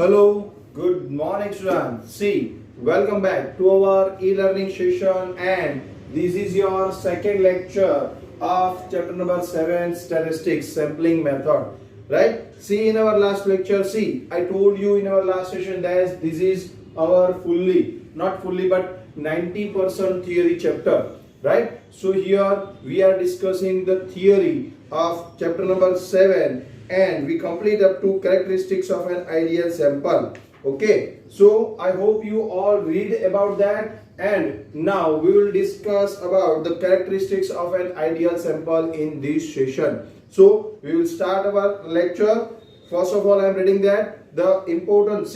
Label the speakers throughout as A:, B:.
A: Hello, good morning students. See, welcome back to our e-learning session and this is your second lecture of chapter number 7 statistics sampling method. Right? See in our last lecture, I told you in our last session that this is our not fully but 90% theory chapter. Right? So here we are discussing the theory of chapter number 7 and we complete up to characteristics of an ideal sample. Okay, so I hope you all read about that, and now we will discuss about the characteristics of an ideal sample in this session. So we will start our lecture. First of all, I am reading that the important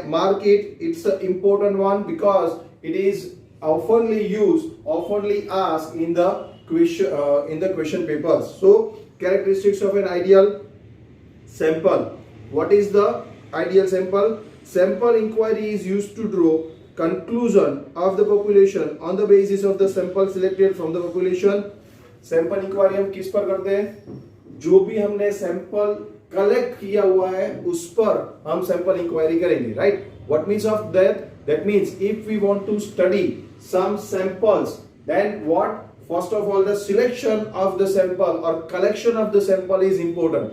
A: mark it's an important one because it is oftenly asked in the question papers. So characteristics of an ideal sample. What is the ideal sample? Sample inquiry is used to draw conclusion of the population on the basis of the sample selected from the population. Sample inquiry हम किस पर करते हैं? जो भी हमने sample collect किया हुआ है उस पर हम sample inquiry करेंगे, right? What means of that? That means if we want to study some samples, then what? First of all, the selection of the sample or collection of the sample is important.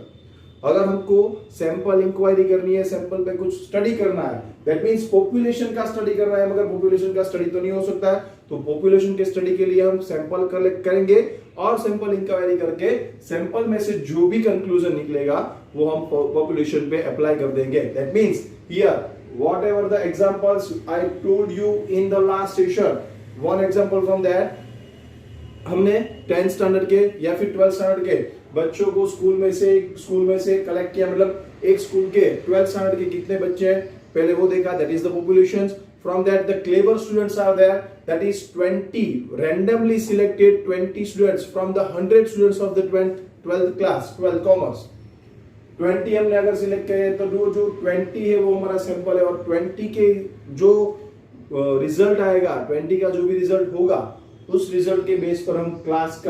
A: अगर हमको sample inquiry करनी है, sample पे कुछ study करना है, that means population का study करना है, मगर पॉपुलेशन का स्टडी तो नहीं हो सकता है, तो पॉपुलेशन के स्टडी के लिए हम सैंपल कलेक्ट करेंगे और सैंपल इंक्वायरी करके सैंपल में से जो भी कंक्लूजन निकलेगा वो हम पॉपुलेशन पे अप्लाई कर देंगे. That means here whatever the examples I told you in the last session, one example from that, हमने 10th स्टैंडर्ड के या फिर 12th स्टैंडर्ड के बच्चों को स्कूल में से कलेक्ट किया, मतलब एक स्कूल के 12th स्टैंडर्ड के कितने बच्चे हैं पहले वो देखा, that is the population. From that the clever students are there, that is 20 randomly selected 20 students from the 100 students of the 12th class, 12 commerce. 20 हमने अगर सिलेक्ट किए तो जो 20 है वो हमारा सैंपल है और 20 के जो रिजल्ट आएगा, 20 का जो भी रिजल्ट होगा उस रिजल्ट के बेस पर हम क्लास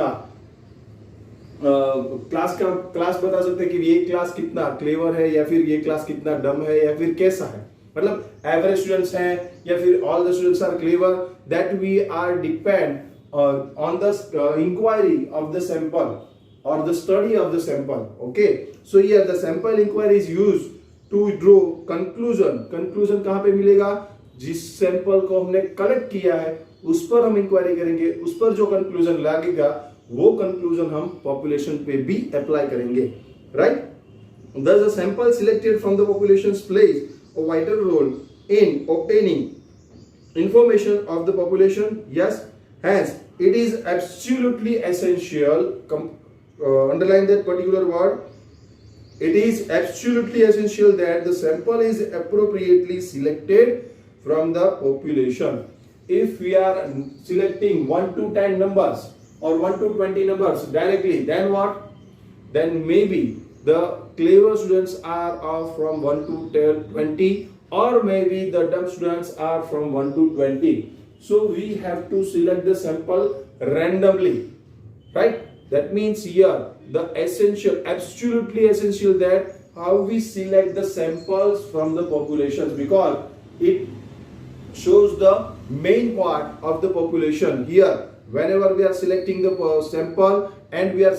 A: बता सकते हैं कि ये क्लास कितना क्लेवर है या फिर ये क्लास कितना डम है या फिर कैसा है, मतलब एवरेज स्टूडेंट्स हैं या फिर all the students are clever. That we are depend on the inquiry of the sample or the study of the sample. Okay, so here the sample inquiry is used to draw conclusion. Conclusion कहाँ पे मिलेगा? जिस sample को हमने collect किया है उस पर हम इंक्वायरी करेंगे, उस पर जो कंक्लूजन लगेगा वो कंक्लूजन हम पॉपुलेशन पे भी अप्लाई करेंगे, right? Thus the sample selected from the population plays a vital role in obtaining information of the population. Yes, hence it is absolutely essential. Underline that particular word. It is absolutely essential that the sample is appropriately selected from the population. If we are selecting 1 to 10 numbers or 1 to 20 numbers directly, then what? Then maybe the clever students are from 1 to 20 or maybe the dumb students are from 1 to 20. So we have to select the sample randomly, right? That means here the absolutely essential that how we select the samples from the populations, because it shows the main part of the population. Here whenever we are selecting the sample and we are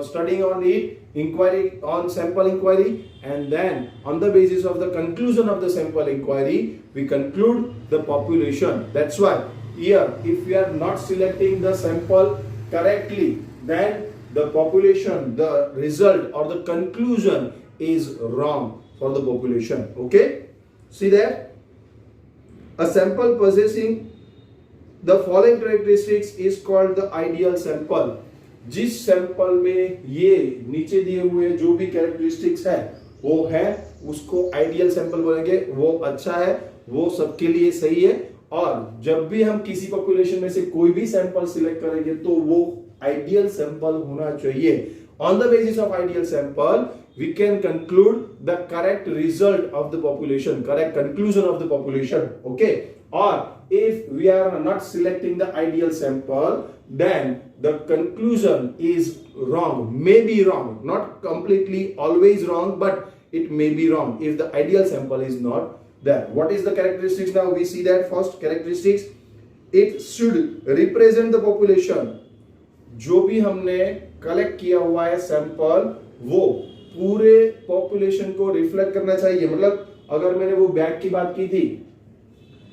A: studying on it, inquiry on sample inquiry, and then on the basis of the conclusion of the sample inquiry we conclude the population. That's why here if we are not selecting the sample correctly, then the population, the result or the conclusion is wrong for the population. Okay, see that a sample possessing the following characteristics is called the ideal sample. जिस sample में ये नीचे दिए हुए जो भी characteristics है वो है उसको आइडियल सैंपल बोलेंगे. वो अच्छा है, वो सबके लिए सही है, और जब भी हम किसी पॉपुलेशन में से कोई भी सैंपल सिलेक्ट करेंगे तो वो आइडियल सैंपल होना चाहिए. On the basis of ideal sample, we can conclude the correct result of the population, correct conclusion of the population. Okay, or if we are not selecting the ideal sample, then the conclusion is wrong, may be wrong, not completely always wrong, but it may be wrong if the ideal sample is not there. What is the characteristics? Now we see that first characteristics, it should represent the population. जो भी हमने collect किया हुआ है sample वो पूरे population को reflect करना चाहिए. मतलब अगर मैंने वो बैग की बात की थी,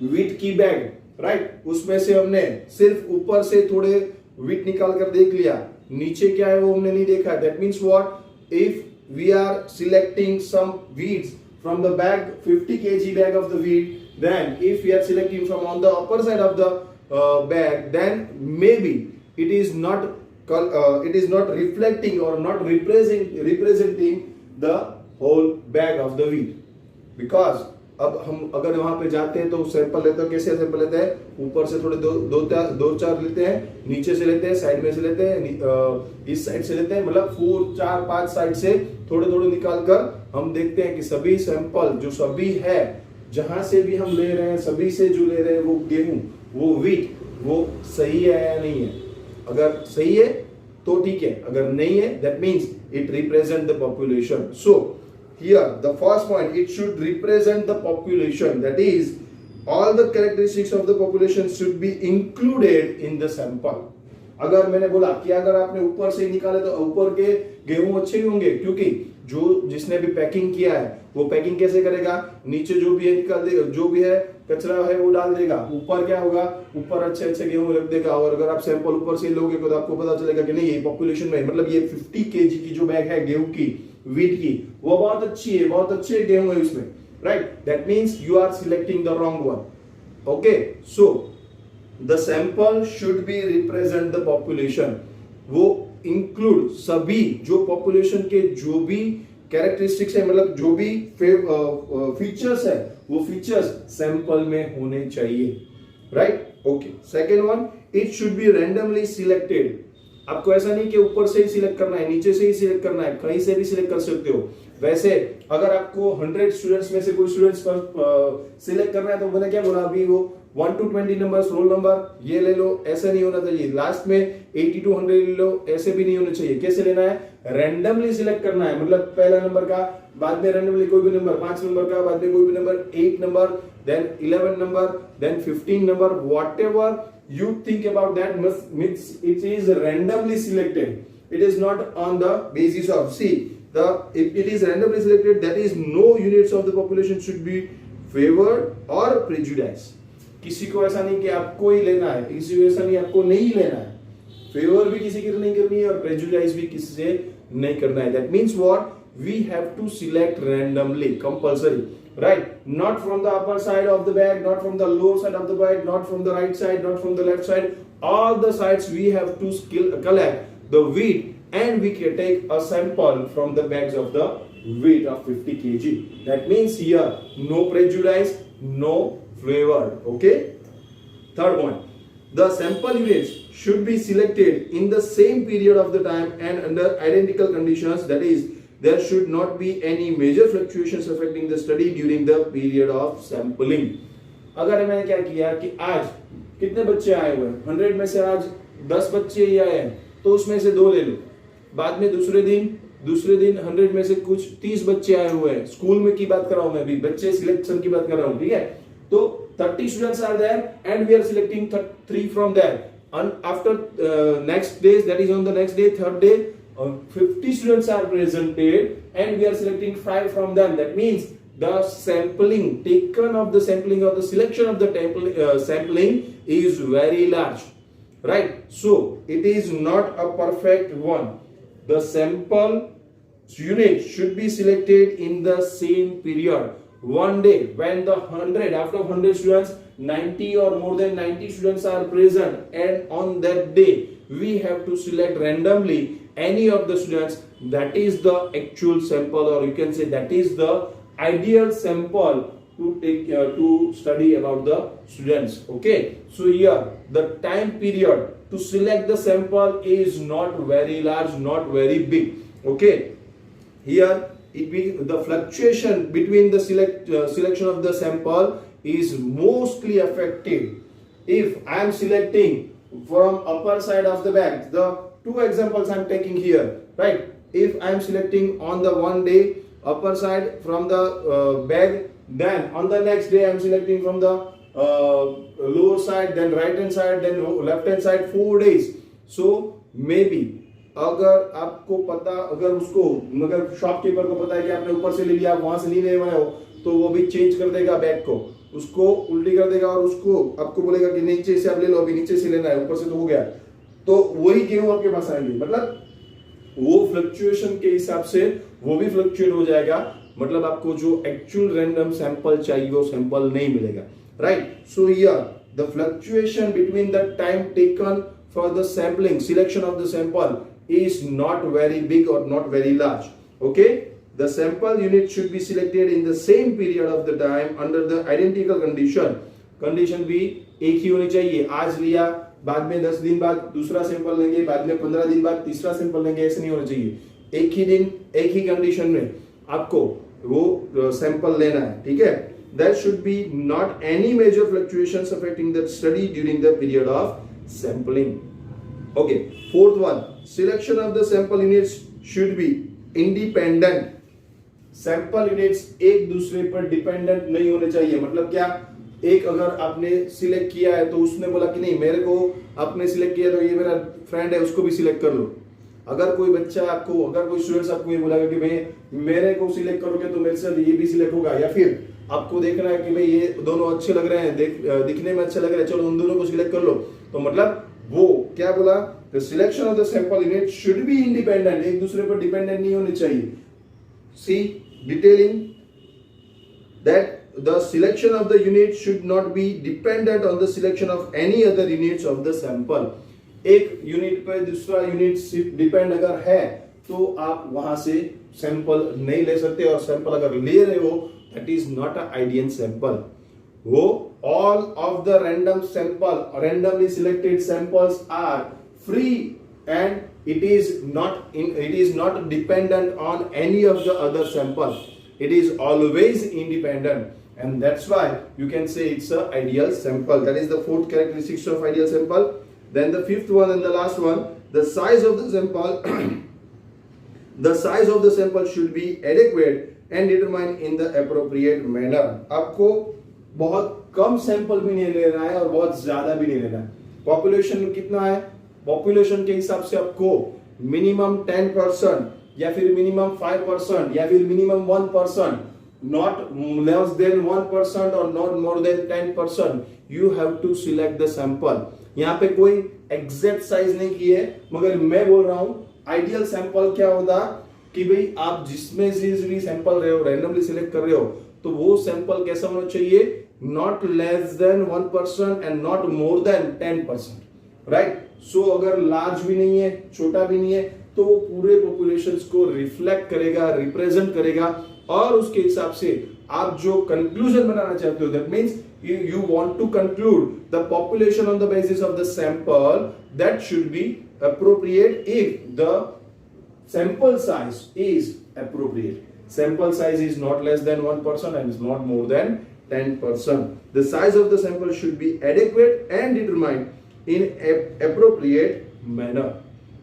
A: वीट की बैग, राइट, उसमें से हमने सिर्फ ऊपर से थोड़े वीट निकाल कर देख लिया, नीचे क्या है वो हमने नहीं देखा. That means what, if we are selecting some wheats from the bag, 50 kg bag of the wheat, then if we are selecting from on the upper side of the bag, then maybe it is not reflecting or not representing the whole bag of the wheat. Because अब हम अगर वहां पे जाते हैं तो sample लेते हैं, कैसे सैंपल लेते हैं, ऊपर से थोड़े दो चार लेते हैं, नीचे से लेते हैं, साइड में से लेते हैं, इस साइड से लेते हैं, मतलब 4 4 5 साइड से थोड़े थोड़े निकाल कर हम देखते हैं कि सभी सैंपल जो सभी है, जहां से भी हम ले रहे हैं, सभी से जो ले रहे हैं वो गेहूं, वो वीट, वो सही है या नहीं है. अगर सही है तो ठीक है, अगर नहीं है that means it represent the population. So here the first point, it should represent the population, that is all the characteristics of the population should be included in the sample. अगर मैंने बोला कि अगर आपने ऊपर से निकाले तो ऊपर के गेहूं अच्छे ही होंगे, क्योंकि जो जिसने भी पैकिंग किया है वो पैकिंग कैसे करेगा, नीचे जो भी है निकाल देगा, जो भी है कचरा है वो डाल देगा, ऊपर क्या होगा, ऊपर अच्छे अच्छे गेहूं रख देगा. और अगर आप सैंपल ऊपर से लोगे तो आपको पता चलेगा कि नहीं, ये पॉपुलेशन में, मतलब ये 50 kg की जो बैग है गेहूं की, वीट की, वो बहुत अच्छी है, बहुत अच्छे गेहूं है इसमें, right. That means you are selecting the wrong one. Okay, so the sample should be represent the population. वो इंक्लूड सभी जो पॉपुलेशन के जो भी कैरेक्टरिस्टिक्स है, मतलब जो भी फीचर्स है, वो फीचर्स सैंपल में होने चाहिए, right. Okay, second one, it should be randomly selected. आपको ऐसा नहीं कि ऊपर से ही सिलेक्ट करना है, नीचे से ही सिलेक्ट करना है, कहीं से भी सिलेक्ट कर सकते हो. वैसे अगर आपको 100 स्टूडेंट्स में से कोई स्टूडेंट्स पर सिलेक्ट करना है तो मैंने क्या बोला अभी, वो 1 to 20 नंबर्स, रोल नंबर ये ले लो, ऐसा नहीं होना चाहिए. लास्ट में 80 to 100 ले लो, ऐसे भी नहीं होना चाहिए. कैसे लेना है, रैंडमली सिलेक्ट करना है. मतलब पहला नंबर का, बाद में रैंडमली कोई भी नंबर, 5 नंबर का, बाद में कोई भी number, 8 number, then 11 number, then 15 number, whatever you think about that, means it is randomly selected. It is not on the basis of, see, if it is randomly selected, that is no units of the population should be favored or prejudiced. किसी को ऐसा नहीं कि आपको ही लेना है, किसी को ऐसा नहीं आपको नहीं लेना है. फेवर भी किसी की नहीं करनी है और प्रेजुडाइज भी किसी से नहीं करना है. That means what, we have to select randomly, compulsory, right? Not from the upper side of the bag, not from the lower side of the bag, not from the right side, not from the left side. All the sides we have to collect the wheat, and we can take a sample from the bags of the wheat of 50 kg. That means here no prejudice, no flavor. Okay. Third point, the sample units should be selected in the same period of the time and under identical conditions. That is, there should not be any major fluctuations affecting the study during the period of sampling. अगर मैंने क्या किया कि आज कितने बच्चे आए हुए हैं, 100 में से आज 10 बच्चे ही आए हैं, तो उसमें से 2 ले लो. बाद में दूसरे दिन 100 में से कुछ 30 बच्चे आए हुए हैं, स्कूल में की बात कर रहा हूं मैं अभी, बच्चे सिलेक्शन की बात कर रहा हूं, ठीक है. तो 30 students are there and we are selecting 3 from there. And after next days, that is on the next day, third day, 50 students are presented and we are selecting 5 from them. That means the sampling taken of the sampling or the selection of the sampling is very large, right? So it is not a perfect one. The sample unit should be selected in the same period. One day when the 100, after 100 students, 90 or more than 90 students are present, and on that day we have to select randomly any of the students. That is the actual sample, or you can say that is the ideal sample to take to study about the students. Okay, so here the time period to select the sample is not very large, not very big. Okay, here the fluctuation between the selection of the sample is mostly affected if I am selecting from upper side of the bag. The 2 examples I am taking here, right? If I am selecting on the one day upper side from the bag. Then on the next day I am selecting from the lower side, then right hand side, then left hand side, 4 days. So maybe अगर आपको पता, अगर उसको, मगर shopkeeper को पता है कि आपने ऊपर से ले लिया, आप वहां से नहीं ले आए हो, तो वो भी चेंज कर देगा बैग को, उसको उल्टी कर देगा और उसको आपको बोलेगा कि नीचे से आप ले लो, अभी नीचे से लेना है, ऊपर से तो हो गया, तो वही गेहूं आपके पास आएंगे। मतलब वो फ्लक्चुएशन के हिसाब से वो भी फ्लक्चुएट हो जाएगा, मतलब आपको जो एक्चुअल रैंडम सैंपल चाहिए वो सैंपल नहीं मिलेगा, right. So here the fluctuation between the time taken for the sampling, selection of the sample is not very big or not very large. Okay, the sample unit should be selected in the same period of the time under the identical condition. Condition भी एक ही होनी चाहिए, आज लिया बाद में 10 दिन बाद दूसरा सैंपल लेंगे, बाद में 15 दिन बाद तीसरा सैंपल लेंगे, ऐसे नहीं होना चाहिए। एक ही दिन एक ही कंडीशन में आपको वो सैंपल लेना है, ठीक है। There should be not any major fluctuations affecting the study during the period of sampling. Okay, fourth one, selection of the sample units should be independent. Sample units एक दूसरे पर डिपेंडेंट नहीं होने चाहिए। मतलब क्या, एक अगर आपने सिलेक्ट किया है तो उसने बोला कि नहीं मेरे को, आपने सिलेक्ट किया तो ये मेरा फ्रेंड है उसको भी सिलेक्ट कर लो। अगर कोई बच्चा आपको, अगर कोई स्टूडेंट्स आपको ये बोलेगा कि भाई मेरे को सिलेक्ट करोगे तो मेरे साथ ये भी सिलेक्ट होगा, या फिर आपको देखना है कि भाई ये दोनों अच्छे लग रहे हैं, दिखने में अच्छे लग रहे हैं, चलो उन दोनों को सिलेक्ट कर लो, तो मतलब वो क्या बोला, the selection of the sample unit should be independent, एक दूसरे पर डिपेंडेंट नहीं होने चाहिए। See detailing that the selection of the unit should not be dependent on the selection of any other units of the sample. एक unit पर दूसरा unit सिर्फ डिपेंड अगर है तो आप वहां से सैंपल नहीं ले सकते, और सैंपल अगर ले रहे हो that is not a ideal sample. वो all of the random sample, randomly selected samples are free and it is not dependent on any of the other samples. It is always independent, and that's why you can say it's a ideal sample. That is the fourth characteristics of ideal sample. Then the fifth one and the last one, the size of the sample the size of the sample should be adequate and determined in the appropriate manner. आपको बहुत कम sample भी नहीं लेना है और बहुत ज्यादा भी नहीं लेना है। पॉपुलेशन कितना है, पॉपुलेशन के हिसाब से आपको मिनिमम 10% या फिर मिनिमम 5% या फिर minimum 1%, not less than 1% or not more than 10%, you have to select the sample. यहाँ पे कोई एग्जैक्ट साइज नहीं की है, मगर मैं बोल रहा हूं आइडियल सैंपल क्या होता कि भाई आप जिसमें से भी सैंपल रहे हो, रैंडमली सिलेक्ट कर रहे हो, तो वो सैंपल कैसा होना चाहिए, not less than 1% and not more than 10%, right. So अगर लार्ज भी नहीं है, छोटा भी नहीं है, तो वो पूरे पॉपुलेशन को रिफ्लेक्ट करेगा, रिप्रेजेंट करेगा, और उसके हिसाब से आप जो कंक्लूजन बनाना चाहते हो, that means you want to conclude the population on the basis of the sample, that should be appropriate if the sample size is appropriate. Sample size is not less than 1% and is not more than 10%. The size of the sample should be adequate and determined in appropriate manner.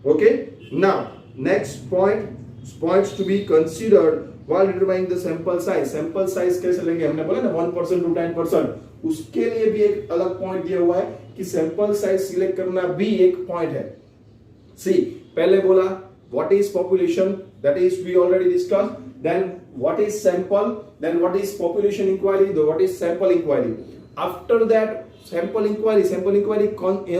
A: Okay, now next points to be considered while determining the sample size. Sample size कैसे लेंगे, हमने बोला ना 1% to 10%, उसके लिए भी एक अलग पॉइंट दिया हुआ है कि सैंपल साइज सिलेक्ट करना भी एक पॉइंट है। सी पहले बोला what is population, that is we already discussed, then what is sample, then what is population inquiry, what is sample inquiry. After that sample inquiry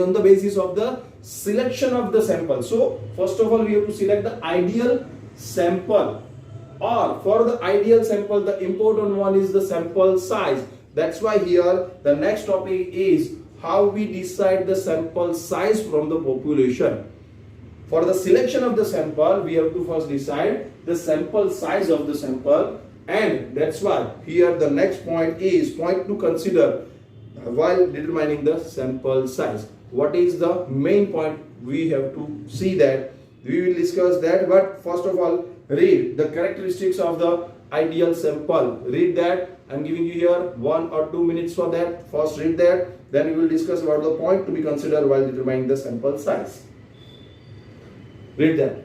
A: on the basis of the selection of the sample. So first of all we have to select the ideal sample, or for the ideal sample the important one is the sample size. That's why here the next topic is how we decide the sample size from the population. For the selection of the sample we have to first decide the sample size of the sample, and that's why here the next point is point to consider while determining the sample size. What is the main point, we have to see that, we will discuss that, but first of all read the characteristics of the ideal sample. Read that, I'm giving you here 1 or 2 minutes for that. First read that, then we will discuss about the point to be considered while determining the sample size. Read that.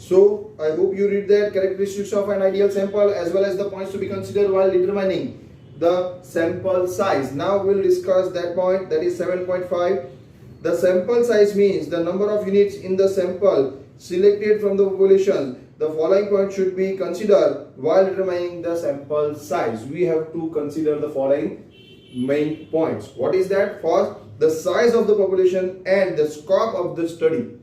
A: So I hope you read that characteristics of an ideal sample as well as the points to be considered while determining the sample size. Now we'll discuss that point, that is 7.5. The sample size means the number of units in the sample selected from the population. The following point should be considered while determining the sample size. We have to consider the following main points. What is that? First, the size of the population and the scope of the study.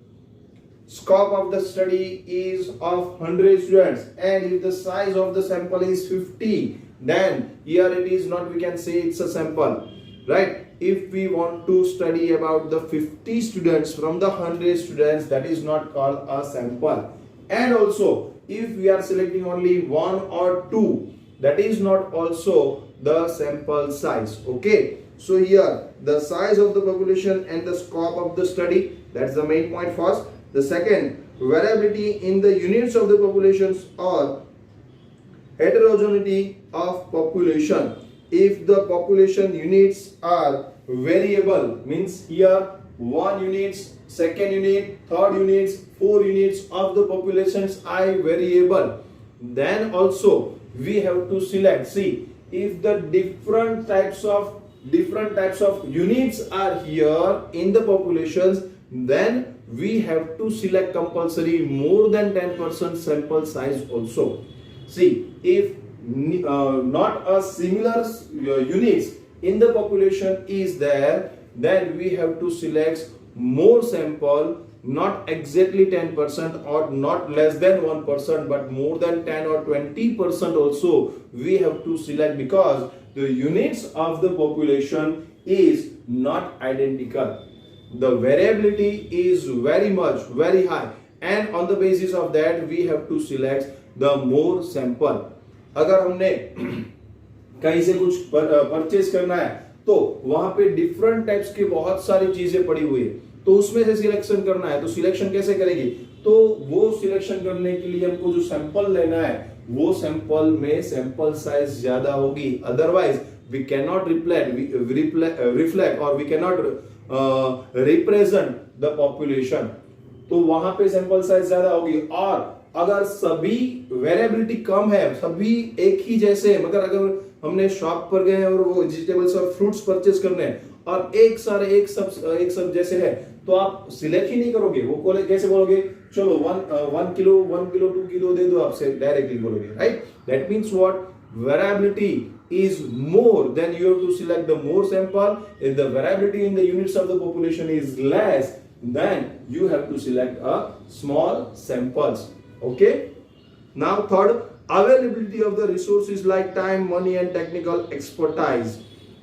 A: Scope of the study is of 100 students, and if the size of the sample is 50, then here it is not, we can say it's a sample, right? If we want to study about the 50 students from the 100 students, that is not called a sample. And also if we are selecting only one or two, that is not also the sample size. Okay, so here the size of the population and the scope of the study, that's the main point first. The second, variability in the units of the populations or heterogeneity of population. If the population units are variable, means here 1 units, 2nd unit, 3rd units, 4 units of the populations are variable, then also we have to select. See, if the different types of units are here in the populations, then we have to select compulsory more than 10% sample size also. See, if not a similar units in the population is there, then we have to select more sample, not exactly 10% or not less than 1%, but more than 10 or 20% also we have to select, because the units of the population is not identical. The variability is very high, and on the basis of that we have to select the more sample. अगर हमने कहीं से कुछ purchase करना है तो वहां पे डिफरेंट टाइप्स की बहुत सारी चीजें पड़ी हुई है, तो उसमें से सिलेक्शन करना है, तो सिलेक्शन कैसे करेंगे? तो वो सिलेक्शन करने के लिए हमको जो सैंपल लेना है वो सैंपल में सैंपल साइज ज्यादा होगी, otherwise we can not reflect और we can not represent the population, तो वहां पे सैंपल साइज ज्यादा होगी। और अगर सभी वेरिएबिलिटी कम है, सभी एक ही जैसे है, मगर अगर हमने शॉप पर गए और वो वेजिटेबल्स और फ्रूट्स परचेज करने हैं और एक सब जैसे है, तो आप सिलेक्ट ही नहीं करोगे। वो कैसे बोलोगे? चलो 1 किलो 2 किलो दे दो, आपसे डायरेक्टली बोलोगे, right? That means what? Variability is more, then you have to select the more sample. If the variability in the units of the population is less, then you have to select a small samples. Okay, now third, availability of the resources like time, money and technical expertise.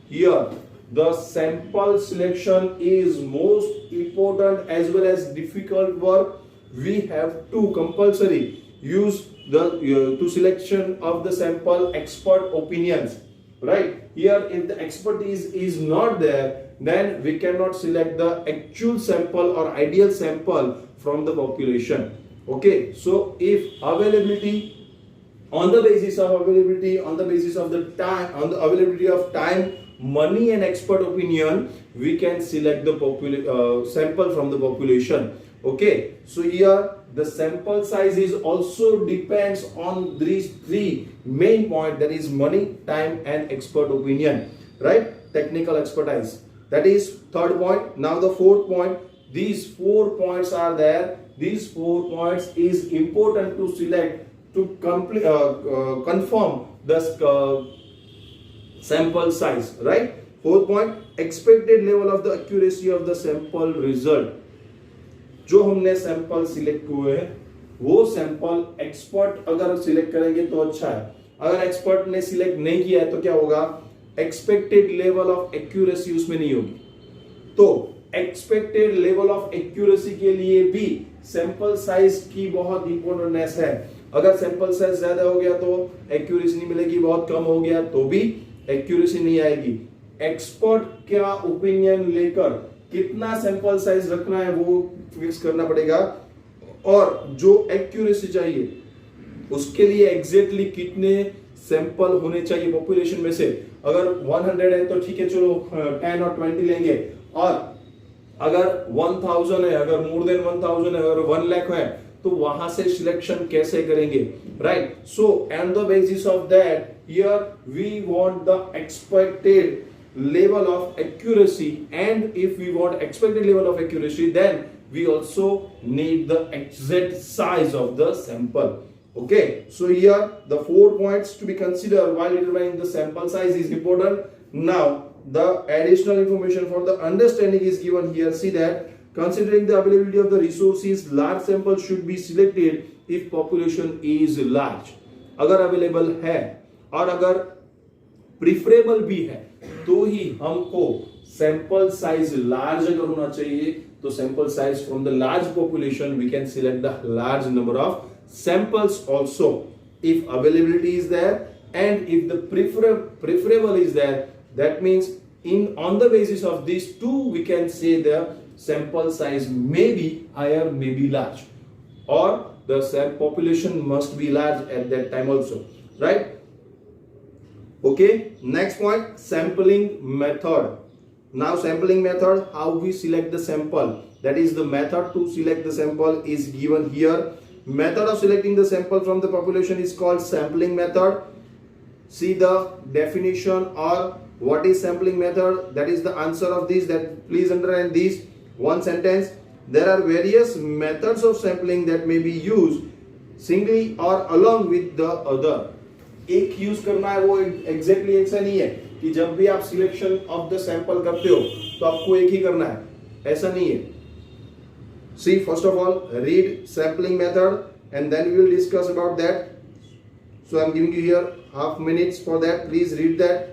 A: Here the sample selection is most important as well as difficult work. We have to compulsory use the to selection of the sample expert opinions, right? Here if the expertise is not there, then we cannot select the actual sample or ideal sample from the population. Okay, so if availability, on the basis of availability, on the basis of the time, on the availability of time, money and expert opinion, we can select the sample from the population. Okay, so here the sample size is also depends on these three main points, that is money, time and expert opinion, right? Technical expertise, that is third point. Now the fourth point, these 4 points are there. These 4 points is important to select to confirm the sample size, right? Fourth point, expected level of the accuracy of the sample result. जो हमने sample select हुए हैं वो sample expert अगर select करेंगे तो अच्छा है, अगर एक्सपर्ट ने सिलेक्ट नहीं किया है तो क्या होगा? एक्सपेक्टेड लेवल ऑफ एक्यूरेसी उसमें नहीं होगी। तो एक्सपेक्टेड लेवल ऑफ एक्यूरेसी के लिए भी सैंपल साइज की बहुत इंपॉर्टेंटनेस है। अगर सैंपल साइज ज्यादा हो गया तो एक्यूरेसी नहीं मिलेगी, बहुत कम हो गया तो भी एक्यूरेसी नहीं आएगी। एक्सपर्ट क्या ओपिनियन लेकर कितना सैंपल साइज रखना है वो फिक्स करना पड़ेगा, और जो एक्यूरेसी चाहिए उसके लिए एग्जैक्टली कितने सैंपल होने चाहिए पॉपुलेशन में से। अगर 100 है तो ठीक है, चलो 10 और 20 लेंगे, और अगर 1000 है, अगर मोर देन 1000 है, अगर 1 लाख है तो वहां से सिलेक्शन कैसे करेंगे, right? So on the basis of that here we want the expected level of accuracy, and if we want expected level of accuracy, then we also need the exact size of the sample. Okay, so here the 4 points to be considered while determining the sample size is important. Now the additional information for the understanding is given here. See that considering the availability of the resources, large sample should be selected if population is large. अगर available है और अगर preferable भी है तो ही हमको sample size large अगर होना चाहिए, तो sample size from the large population we can select the large number of samples also if availability is there and if the preferable is there. That means on the basis of these two we can say the sample size may be higher, may be large, or the population must be large at that time also, right? Okay, next point, sampling method. Now sampling method, how we select the sample, that is the method to select the sample is given here. Method of selecting the sample from the population is called sampling method. See the definition or what is sampling method, that is the answer of this, that please underline this one sentence. There are various methods of sampling that may be used singly or along with the other. एक use करना है वो exactly ऐसा नहीं है कि जब भी आप सिलेक्शन ऑफ द सैंपल करते हो तो आपको एक ही करना है, ऐसा नहीं है. See first of all read sampling method and then we will discuss about that. So I am giving you here half minutes for that. Please read that.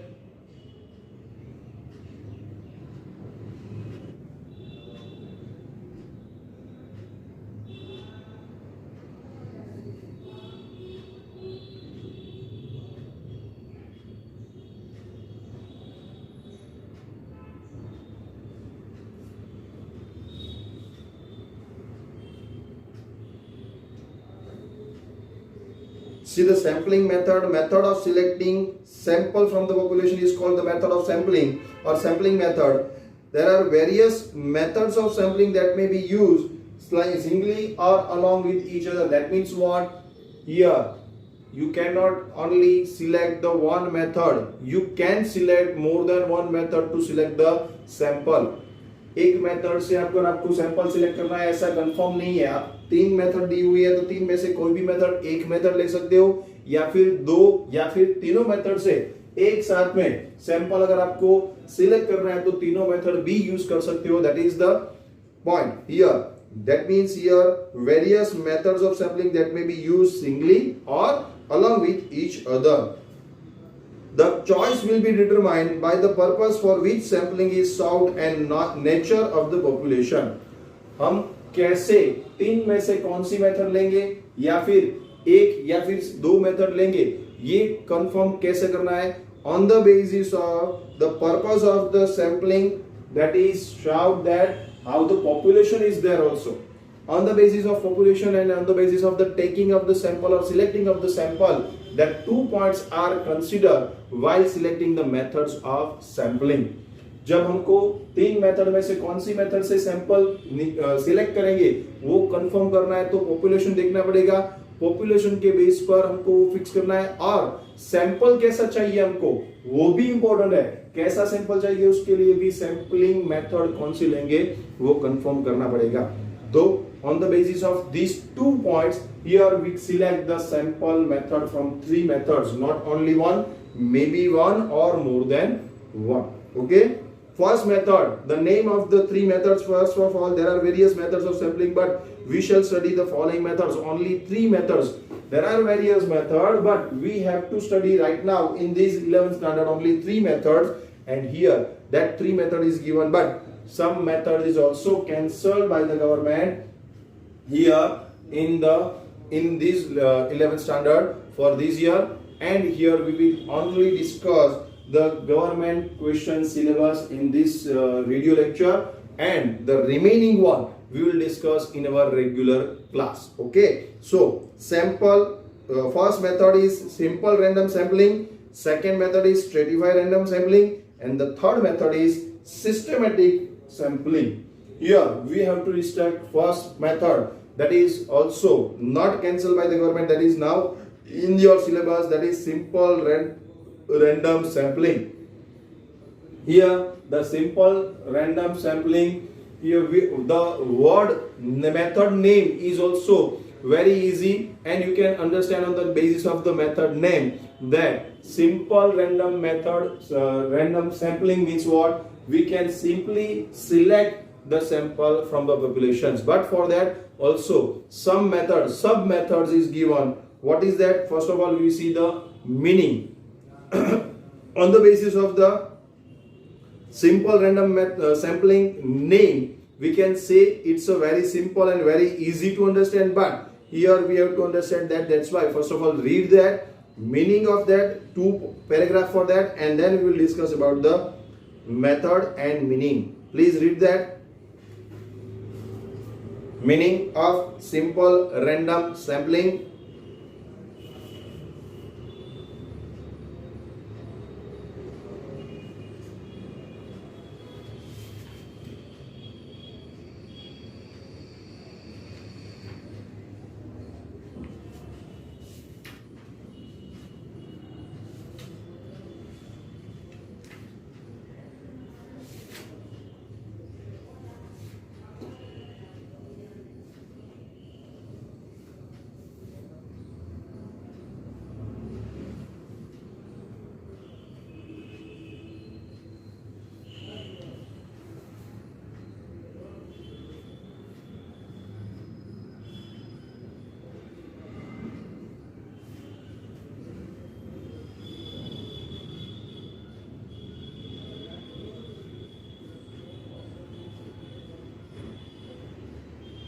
A: See the sampling method of selecting sample from the population is called the method of sampling or sampling method. There are various methods of sampling that may be used singly or along with each other. That means what? Here you cannot only select the one method, you can select more than one method to select the sample. एक method से आपको sample select करना है ऐसा confirm नहीं है. आप 3 method दी हुई है तो 3 में से कोई भी मेथड एक मेथड ले सकते हो, या फिर 2 या फिर तीनों मेथड से एक साथ में सैंपल अगर आपको सिलेक्ट करना है तो तीनों मेथड भी यूज कर सकते हो. That is the point here. That means here various methods of sampling that may be used singly और along with each other. The choice will be determined by the purpose for which sampling is sought and not nature of the population. हम कैसे 3 में से कौन सी method लेंगे या फिर एक या फिर 2 मेथड लेंगे, ये कंफर्म कैसे करना है? On the basis of the purpose of the sampling, that is shout that how the population is there also. On the basis of population and on the basis of the taking of the sample or selecting of the sample, that 2 points are considered while selecting the methods of sampling. जब हमको 3 method में से कौन सी method से sample select करेंगे वो confirm करना है तो पॉपुलेशन देखना पड़ेगा. पॉपुलेशन के बेस पर हमको फिक्स करना है, और सैंपल कैसा चाहिए हमको वो भी इंपॉर्टेंट है. कैसा सैंपल चाहिए उसके लिए भी सैंपलिंग मेथड कौन सी लेंगे वो कंफर्म करना पड़ेगा. तो on the basis of these 2 points, here we select the sample method from 3 methods, not only one, maybe one or more than one. Okay, first method, the name of the 3 methods. First of all, there are various methods of sampling, but we shall study the following methods, only 3 methods. There are various methods, but we have to study right now in this 11th standard only 3 methods, and here that 3 method is given, but some method is also cancelled by the government here in this 11th standard for this year. And here we will only discuss the government question syllabus in this video lecture, and the remaining one we will discuss in our regular class. Okay, so sample, first method is simple random sampling, second method is stratified random sampling, and the third method is systematic sampling. Here we have to restrict first method, that is also not cancelled by the government, that is now in your syllabus, that is simple random sampling. Here the simple random sampling, here the word method name is also very easy, and you can understand on the basis of the method name that simple random random sampling means what? We can simply select the sample from the populations, but for that also some methods, sub methods is given. What is that? First of all, we see the meaning. On the basis of the simple random sampling name, we can say it's a very simple and very easy to understand, but here we have to understand that. That's why first of all read that meaning of that, 2 paragraph for that, and then we will discuss about the method and meaning. Please read that. Meaning of simple random sampling.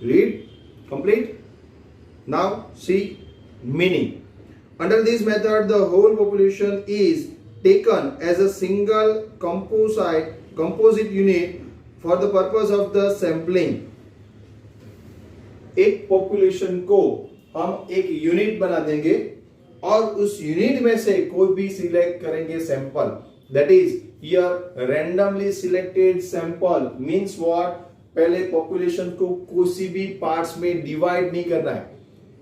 A: Read complete. Now see meaning. Under this method, the whole population is taken as a single composite unit for the purpose of the sampling. एक population को हम एक unit बना देंगे और उस unit में से कोई भी सिलेक्ट करेंगे sample. That is here randomly selected sample means what? पहले पॉपुलेशन को किसी भी पार्ट्स में डिवाइड नहीं करना है,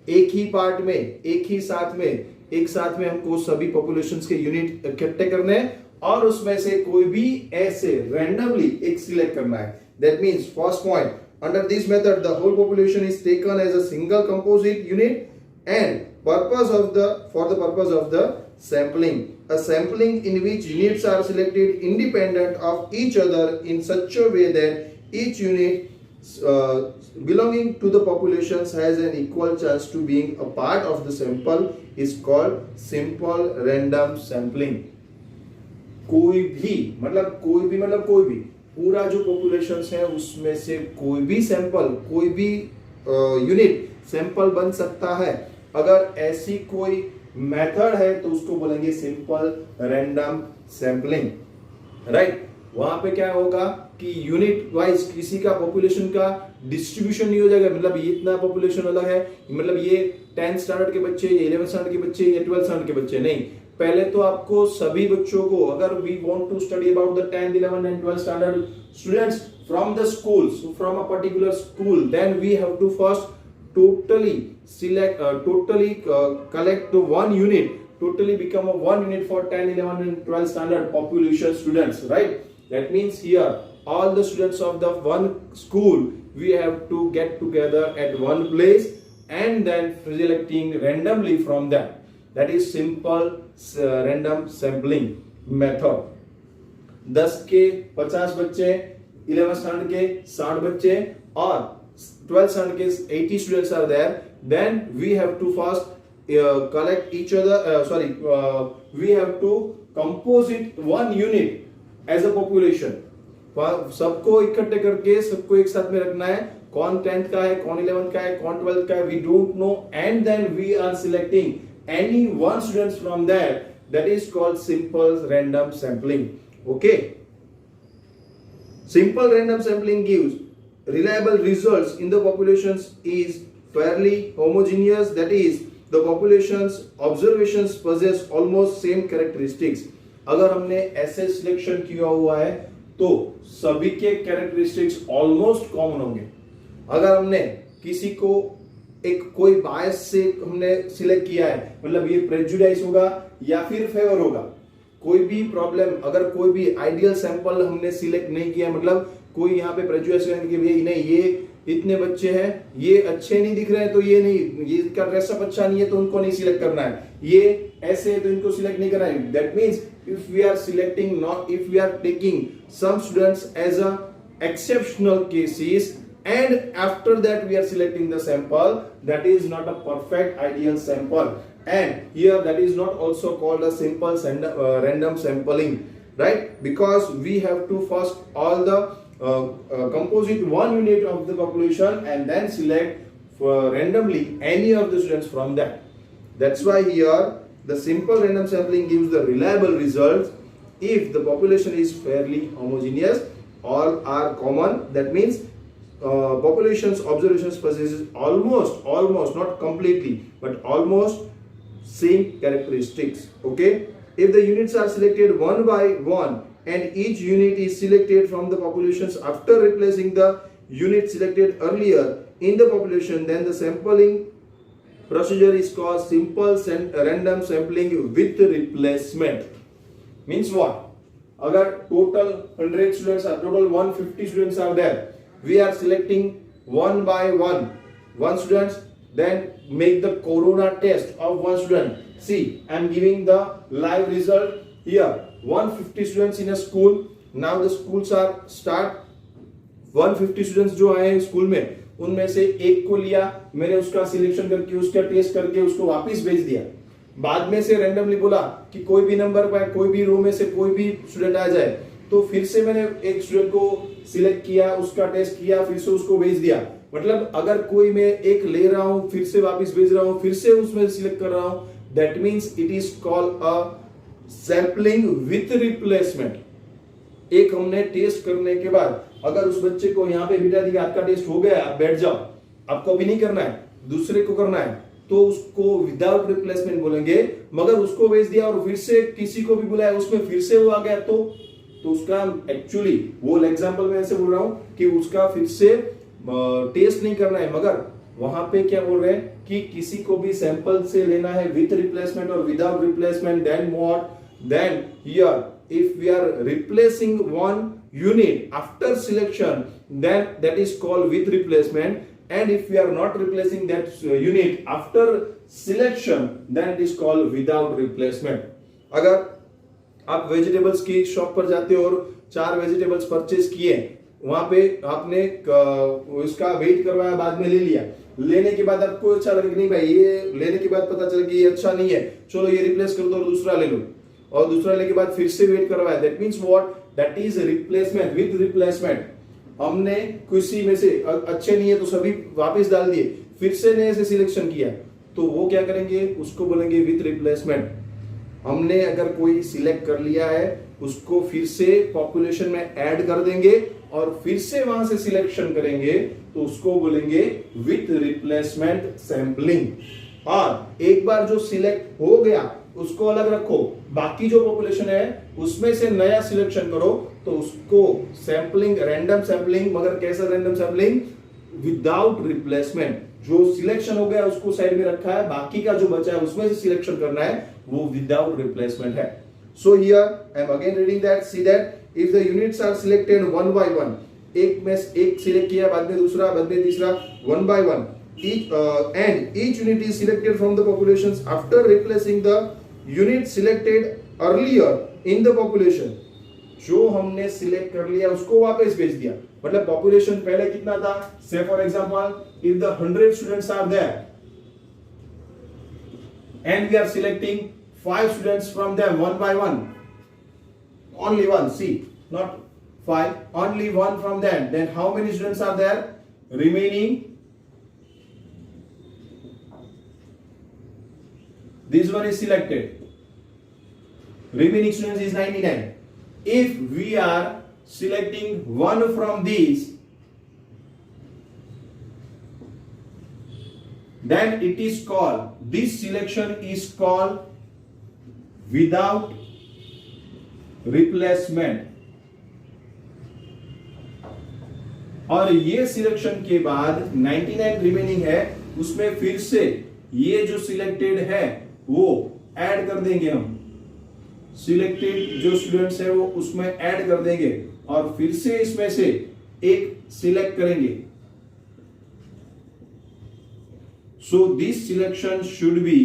A: एक ही पार्ट में एक साथ में हमको सभी पॉपुलेशंस के यूनिट इकट्ठे करने हैं और उसमें से कोई भी ऐसे रैंडमली एक सिलेक्ट करना है. That means first point, under this method the whole population is taken as a single composite unit and for the purpose of the sampling. A sampling in which units are selected independent of each other in such a way that each unit belonging to the populations has an equal chance to being a part of the sample is called simple random sampling. कोई भी पूरा जो populations है उसमें से कोई भी sample, कोई भी यूनिट सैंपल बन सकता है. अगर ऐसी कोई मेथड है तो उसको बोलेंगे सिंपल रैंडम सैंपलिंग. राइट, वहां पे क्या होगा कि यूनिट वाइज किसी का पॉपुलेशन का डिस्ट्रीब्यूशन नहीं हो जाएगा. मतलब ये इतना पॉपुलेशन अलग है, मतलब ये 10th स्टैंडर्ड के बच्चे, 11th स्टैंडर्ड के बच्चे या 12th स्टैंडर्ड के बच्चे नहीं. पहले तो आपको सभी बच्चों को, अगर we want to study about the 10th 11th and 12th standard students from the schools, from a particular school, then we have to first totally select collect the one unit, totally become a one unit for 10th 11th and 12th standard population students. Right, that means here all the students of the one school we have to get together at one place and then selecting randomly from them. That is simple random sampling method. 10 के 50 बच्चे, 11th standard के 60 बच्चे और 12th standard के 80 students are there. Then we have to first collect each other. We have to composite one unit as a population. सबको इकट्ठे करके सबको एक साथ में रखना है. कौन 10th का है, कौन 11th का है, कौन 12th का है, we don't know, and then we are selecting any one students from there. That is called simple random sampling. Okay, simple random sampling gives reliable results in the populations is fairly homogeneous. That is the populations observations possess almost same characteristics. अगर हमने ऐसे selection किया हुआ है तो सभी के characteristics almost common होंगे. अगर हमने किसी को एक कोई बायस से हमने सिलेक्ट किया है, मतलब ये प्रेजुडाइज होगा या फिर फेवर होगा। कोई भी प्रॉब्लम, अगर कोई भी आइडियल सैंपल हमने सिलेक्ट नहीं किया, मतलब कोई यहाँ पे प्रेजुडाइज कि नहीं ये इतने बच्चे हैं, ये अच्छे नहीं दिख रहे हैं तो ये नहीं, ये इसका ड्रेसअप अच्छा नहीं है तो उनको नहीं सिलेक्ट करना है, ये ऐसे है तो इनको सिलेक्ट नहीं करना है। That means if we are selecting not, if we are taking some students as a exceptional cases and after that we are selecting the sample, that is not a perfect ideal sample, and here that is not also called a simple random sampling, right? Because we have to first all the composite one unit of the population and then select randomly any of the students from that. That's why here the simple random sampling gives the reliable results if the population is fairly homogeneous, all are common. That means population's observations possesses almost not completely but almost same characteristics. Okay, if the units are selected one by one and each unit is selected from the populations after replacing the unit selected earlier in the population, then the sampling procedure is called simple random sampling with replacement. Means what? अगर total 100 students are, total 150 students are there, we are selecting one by one students, then make the corona test of one student. See, I am giving the live result here. 150 students in a school. Now the schools are start. 150 students जो आए school में, उनमें से एक को लिया मैंने, उसका सिलेक्शन करके उसका टेस्ट करके उसको वापस भेज दिया। बाद में से रैंडमली बोला कि कोई भी नंबर पर कोई भी रो में से कोई भी स्टूडेंट आ जाए, तो फिर से मैंने एक स्टूडेंट को सिलेक्ट किया, उसका टेस्ट किया, फिर से उसको भेज दिया। मतलब अगर कोई मैं एक ले रहा हूं, फिर से वापस भेज रहा हूं, फिर से उसमें सिलेक्ट कर रहा हूं, that means it is called a sampling with replacement. एक हमने टेस्ट करने के बाद अगर उस बच्चे को यहाँ पे बिठा दिया, आपका टेस्ट हो गया, आप बैठ जाओ, आपको भी नहीं करना है, दूसरे को करना है, तो उसको विदाउट रिप्लेसमेंट बोलेंगे। मगर उसको भेज दिया और फिर से किसी को भी बुलाया, उसमें फिर से वो आ गया, तो उसका एक्चुअली वो एग्जांपल में ऐसे बोल रहा हूं कि उसका फिर से टेस्ट नहीं करना है, मगर वहां पे क्या बोल रहे हैं कि किसी को भी सैंपल से लेना है विथ रिप्लेसमेंट और without replacement. Then what? Then here if we are replacing one unit after selection, then that is called with replacement, and if we are not replacing that unit after selection, then it is called without replacement. अगर आप vegetables की shop पर जाते हो और 4 vegetables purchase किए, वहां पे आपने इसका वेट करवाया, बाद में ले लिया, लेने के बाद आपको अच्छा लगे नहीं भाई, ये लेने के बाद पता चला कि ये अच्छा नहीं है, चलो ये रिप्लेस कर दो और दूसरा ले लो, और दूसरा लेने के बाद फिर से वेट करवाया, that means what? That is replacement with replacement. हमने किसी में से अच्छे नहीं है तो सभी वापस डाल दिए, फिर से नए से सिलेक्शन किया, तो वो क्या करेंगे? उसको बोलेंगे विद रिप्लेसमेंट। हमने अगर कोई सिलेक्ट कर लिया है, उसको फिर से पॉपुलेशन में ऐड कर देंगे और फिर से वहां से सिलेक्शन करेंगे, तो उसको बोलेंगे विथ रिप्लेसमेंट सैंपलिंग। और एक बार जो सिलेक्ट हो गया उसको अलग रखो, बाकी जो पॉपुलेशन है उसमें से नया सिलेक्शन करो, तो उसको सैंपलिंग, रैंडम सैंपलिंग। मगर कैसा रैंडम सैंपलिंग? Without replacement. जो सिलेक्शन हो गया उसको साइड में रखा है, बाकी का जो बचा है उसमें से सिलेक्शन करना है, वो विदाउट रिप्लेसमेंट है। So here I am again reading that, see that if the units are selected one by one, एक में एक सिलेक्ट किया, बाद में दूसरा, बाद में तीसरा, one by one, and each unit is selected from the populations after replacing the unit selected earlier in the population। जो हमने सिलेक्ट कर लिया उसको वापस भेज दिया। मतलब पॉपुलेशन पहले कितना था? Say for example if the 100 students are there and we are selecting 5 students from them one by one, only one, see not 5, only one from them, then how many students are there? Remaining, this one is selected, remaining students is 99. If we are selecting one from these, then it is called, this selection is called without replacement। और ये selection के बाद 99 remaining है, उसमें फिर से ये जो सिलेक्टेड है वो ऐड कर देंगे हम। सिलेक्टेड जो स्टूडेंट्स है वो उसमें ऐड कर देंगे और फिर से इसमें से एक सिलेक्ट करेंगे। So this selection should be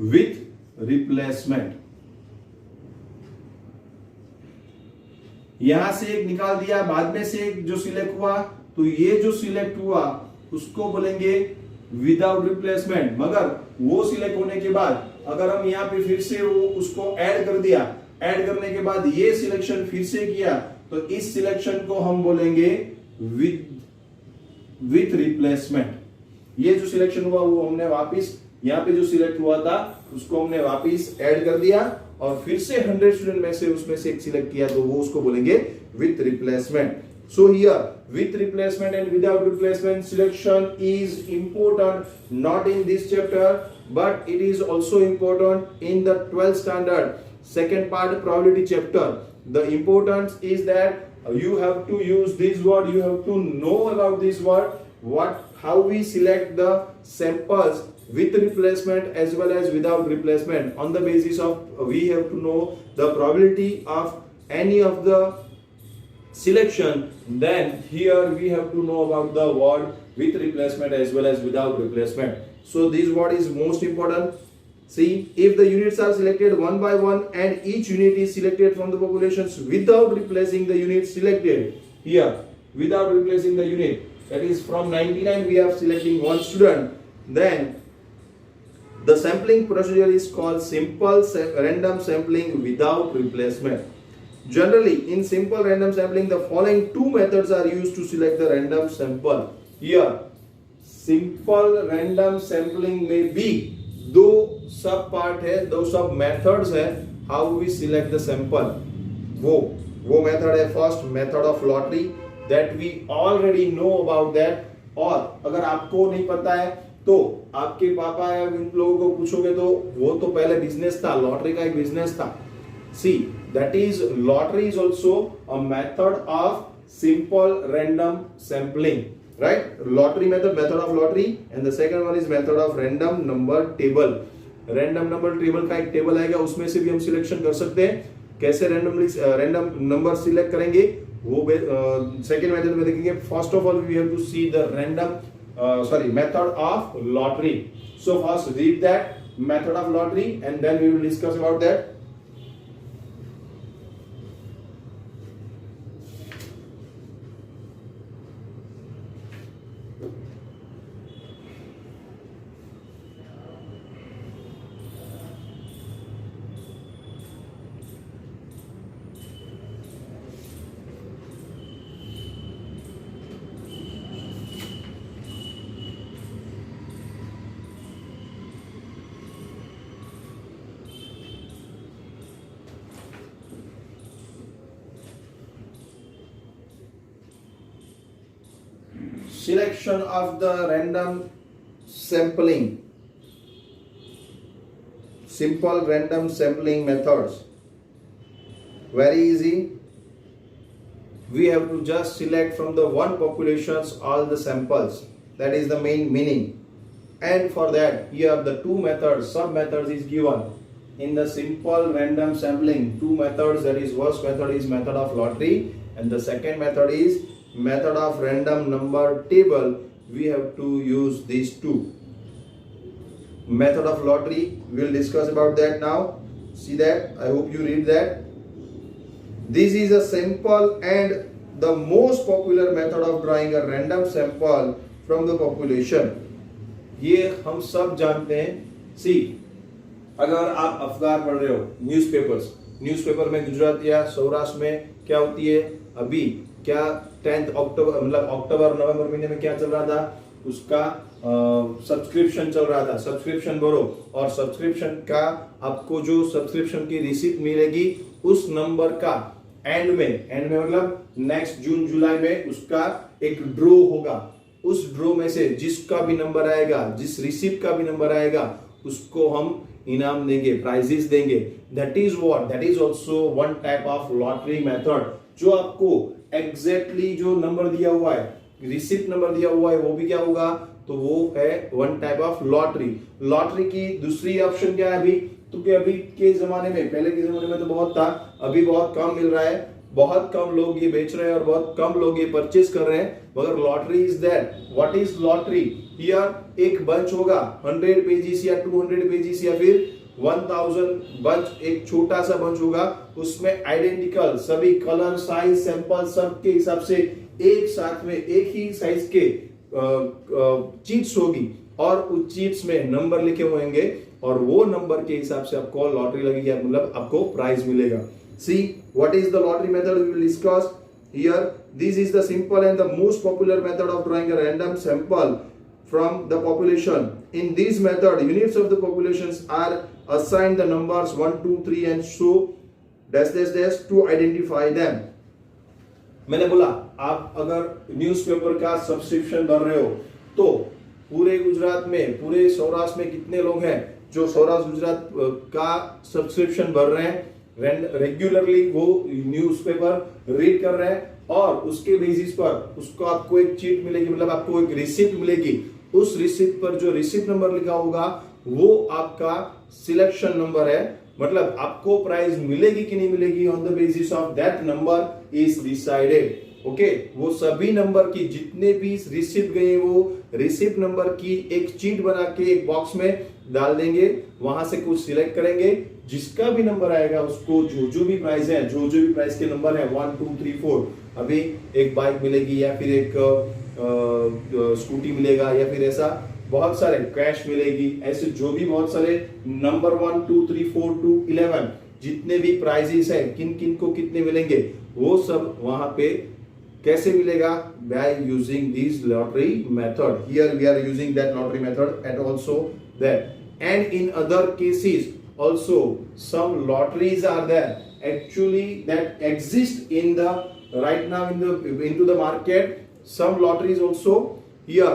A: with replacement. यहां से एक निकाल दिया, बाद में से एक जो सिलेक्ट हुआ, तो ये जो सिलेक्ट हुआ उसको बोलेंगे विदाउट रिप्लेसमेंट। मगर वो सिलेक्ट होने के बाद अगर हम यहां पे फिर से वो उसको ऐड कर दिया, ऐड करने के बाद ये सिलेक्शन फिर से किया, तो इस सिलेक्शन को हम बोलेंगे विथ रिप्लेसमेंट। ये जो सिलेक्शन हुआ वो हमने वापस यहां पे जो सिलेक्ट हुआ था उसको हमने वापस ऐड कर दिया और फिर से 100 स्टूडेंट में से उसमें से एक सिलेक्ट किया, तो वो उसको बोलेंगे with replacement. So here with replacement and without replacement selection is important, not in this chapter but it is also important in the 12th standard second part probability chapter. The importance is that you have to use this word, you have to know about this word, how we select the samples with replacement as well as without replacement. On the basis of we have to know the probability of any of the selection, then here we have to know about the word with replacement as well as without replacement. So this word is most important. See, if the units are selected one by one and each unit is selected from the populations without replacing the unit selected, here without replacing the unit, that is from 99 we are selecting one student, then the sampling procedure is called simple random sampling without replacement. Generally, in simple random sampling, the following two methods are used to select the random sample. Here, simple random sampling में भी दो सब part है, दो सब methods है how we select the sample. वो method है first method of lottery, that we already know about that. और अगर आपको नहीं पता है तो आपके पापा या इन लोगों को पूछोगे तो वो तो पहले बिजनेस था, लॉटरी का एक बिजनेस था. See, that is lottery is also a method of simple random sampling, right? Lottery method of lottery, and the second one is method of random number table. Random number table का एक table आएगा, उसमें से भी हम selection कर सकते हैं. कैसे रैंडम नंबर सिलेक्ट करेंगे वो सेकेंड मेथड में देखेंगे. First of all we have to see the method of lottery. So first read that method of lottery and then we will discuss about that. Selection of the random sampling, simple random sampling methods, very easy. We have to just select from the one populations all the samples, that is the main meaning. And for that here the two methods, sub methods is given in the simple random sampling. Two methods, that is first method is method of lottery and the second method is method of random number table. We have to use these two. Method of lottery, we will discuss about that now. See that, I hope you read that. This is a simple and the most popular method of drawing a random sample from the population. ये हम सब जानते हैं. See, अगर आप अखबार पढ़ रहे हो, न्यूज़पेपर में गुजरात या सौराष्ट्र में क्या होती है, अभी क्या 10 अक्टूबर मतलब अक्टूबर नवंबर महीने में क्या चल रहा था, उसका सब्सक्रिप्शन चल रहा था. सब्सक्रिप्शन भरो और सब्सक्रिप्शन का आपको जो सब्सक्रिप्शन की रिसीप्ट मिलेगी उस नंबर का एंड में मतलब नेक्स्ट जून जुलाई में उसका एक ड्रॉ होगा. उस ड्रॉ में से जिसका भी नंबर आएगा, जिस रिसीप्ट का भी नंबर आएगा, उसको हम इनाम देंगे, प्राइजेस देंगे. That is also one type of lottery method. जो आपको एग्जैक्टली जो नंबर दिया हुआ है रिसिप्ट नंबर दिया हुआ है वो भी क्या होगा, तो वो है one type of lottery. Lottery की दूसरी ऑप्शन क्या है अभी, तो कि अभी के जमाने में, पहले के जमाने में तो बहुत था, अभी बहुत कम मिल रहा है, बहुत कम लोग ये बेच रहे हैं और बहुत कम लोग ये परचेज कर रहे हैं, मगर lottery is that. What is lottery? Here एक बंच होगा 100 पेजेस या 200 पेजेस या फिर 1000 बंच, एक छोटा सा बंच होगा, उसमें आइडेंटिकल सभी कलर, साइज, सैंपल सब के हिसाब से एक साथ में एक ही साइज के चीट्स होगी और उस चीट्स में नंबर लिखे होंगे और वो नंबर के हिसाब से आपको लॉटरी लगेगी, मतलब आपको प्राइज मिलेगा। See what is the lottery method we will discuss here. This is the simple and the most popular method of drawing a random sample from the population. In this method, units of the populations are assigned the numbers 1, 2, 3 and so dash dash dash to identify them. मैंने बोला आप अगर newspaper का subscription भर रहे हो तो पूरे गुजरात में, पूरे सौराष्ट्र में कितने लोग हैं जो सौराष्ट्र गुजरात का सब्सक्रिप्शन भर रहे हैं, रेगुलरली वो न्यूज़पेपर रीड कर रहे हैं और उसके बेसिस पर उसको आपको एक चीट मिलेगी, मतलब आपको एक रिसिप्ट मिलेगी। उस रिसिप्ट पर जो रिसिप्ट नंबर लिखा होगा वो आपका सिलेक्शन नंबर है, मतलब आपको प्राइज मिलेगी कि नहीं मिलेगी on the basis of that number is decided. Okay, वो सभी नंबर की जितने भी रिसिप्ट गए वो रिसिप्ट नंबर की एक चीट बना के एक बॉक्स में डाल देंगे, वहां से कुछ सिलेक्ट करेंगे, जिसका भी नंबर आएगा उसको जो भी प्राइस है, जो भी प्राइस के नंबर है 1, 2, 3, 4, अभी एक बाइक मिलेगी या फिर एक स्कूटी मिलेगा या फिर ऐसा बहुत सारे कैश मिलेगी, ऐसे जो भी बहुत सारे नंबर 1, 2, 3, 4 to 11 जितने भी प्राइजेस है, किन किन को कितने मिलेंगे वो सब वहां पे कैसे मिलेगा, by using this lottery method. Here we are using that lottery method and also that, and in other cases also some lotteries are there actually that exist in the right now into the market. Some lotteries also here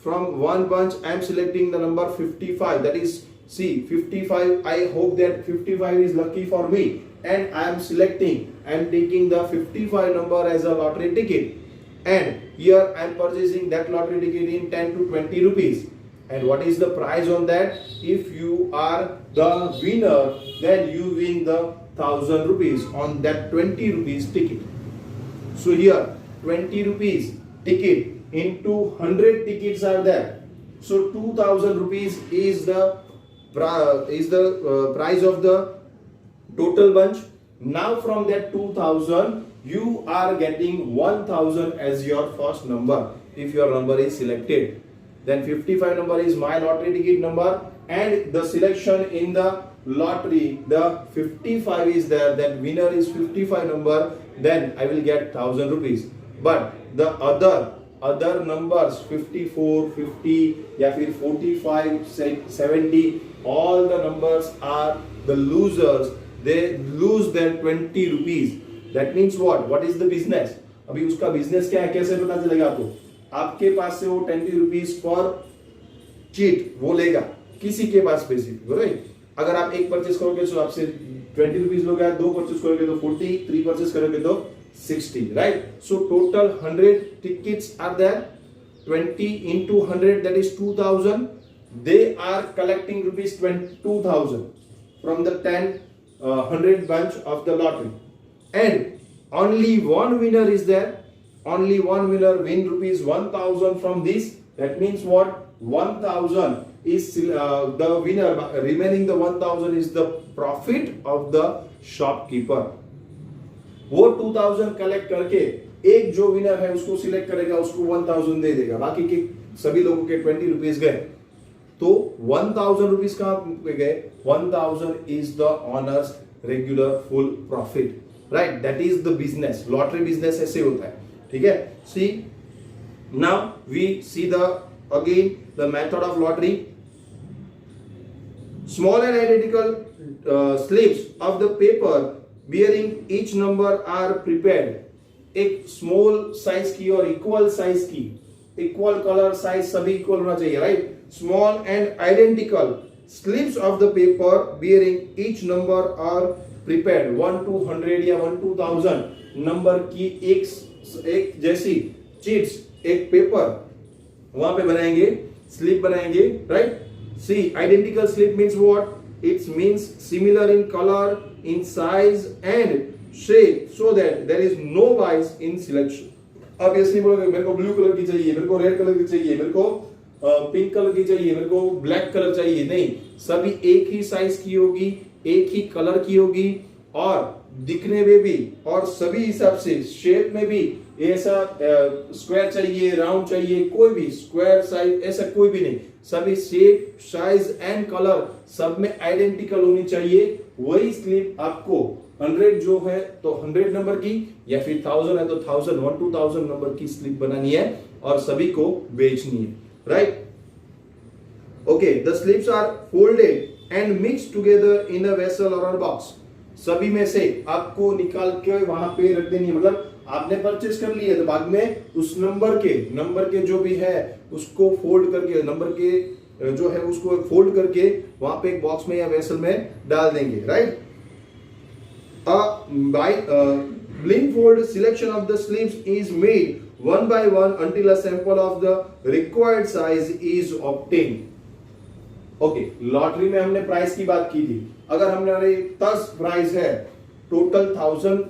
A: from one bunch I am selecting the number 55, that is see 55, I hope that 55 is lucky for me and I am selecting, I am taking the 55 number as a lottery ticket and here I am purchasing that lottery ticket in 10 to 20 rupees. And what is the price on that? If you are the winner, then you win the 1000 rupees on that 20 rupees ticket. So here 20 rupees ticket into 100 tickets are there. So 2000 rupees is the price of the total bunch. Now from that 2000 you are getting 1000 as your first number if your number is selected. Then 55 number is my lottery ticket number and the selection in the lottery, the 55 is there, that winner is 55 number, then I will get 1000 rupees. But the other numbers 54, 50 या फिर 45, 70, all the numbers are the losers, they lose their 20 rupees. That means what is the business? अभी उसका business क्या है, कैसे पता चलेगा आपको? आपके पास से वो 20 रुपीज पर चीट वो लेगा किसी के पास स्पेसिफिक, राइट? अगर आप एक परचेस करोगे तो आपसे 20 रुपीज लोगे, 2 परचेस करोगे तो 40, 3 परचेस करोगे तो 60, right? So total 100 tickets are there, 20 into 100 that is 2000. They are collecting rupees 2000 from the 100 bunch of the lottery and only one winner is there. Only one winner win rupees 1000 from this. That means what? 1000 is the winner. Remaining the 1000 is the profit of the shopkeeper. वो 2000 collect करके एक जो winner है उसको select करेगा, उसको 1000 दे देगा, बाकी के सभी लोगों के 20 रुपीज गए। तो 1000 रुपीज कहां पे गए? 1000 is the owner's regular full profit, right? That is the business. Lottery business ऐसे होता है, ठीक है? See, now we see again the method of lottery. Small and identical slips of the paper bearing each number are prepared. एक small size की और equal size की, equal color size सभी equal होना चाहिए, right? Small and identical slips of the paper bearing each number are prepared. 1 to 100 या 1 to 1000 number की एक जैसी चीट्स एक पेपर वहां पे बनाएंगे, स्लिप बनाएंगे, right. See identical slip means what, it's means similar in colour, in size and shape, so that there is no bias in selection. अब ऐसे नहीं बोलोगे मेरे को ब्लू कलर की चाहिए, मेरे को रेड कलर की चाहिए, मेरे को पिंक कलर की चाहिए, मेरे को ब्लैक कलर चाहिए, नहीं, सभी एक ही साइज की होगी, एक ही कलर की होगी, और दिखने में भी और सभी हिसाब से शेप में भी ऐसा स्क्वायर चाहिए, राउंड चाहिए, कोई भी स्क्वायर साइज ऐसा कोई भी नहीं, सभी शेप, साइज एंड कलर सब में आइडेंटिकल होनी चाहिए। वही स्लिप आपको 100 जो है तो 100 नंबर की, या फिर 1000 है तो 1000 1 to 1000 नंबर की स्लिप बनानी है और सभी को बेचनी है, right. Okay, the slips are folded and mix together in a vessel और अ बॉक्स। सभी में से आपको निकाल के वहां पे रख देनी है, मतलब आपने परचेस कर लिया तो बाद में उस नंबर के जो भी है उसको फोल्ड करके, नंबर के जो है उसको फोल्ड करके वहां पे एक बॉक्स में या वेसल में डाल देंगे, right. By blindfold selection of the slips is made one by one until a sample of the required size is obtained. Okay, lottery में हमने प्राइस की बात की थी। अगर हमारे 10 प्राइस है, total 1000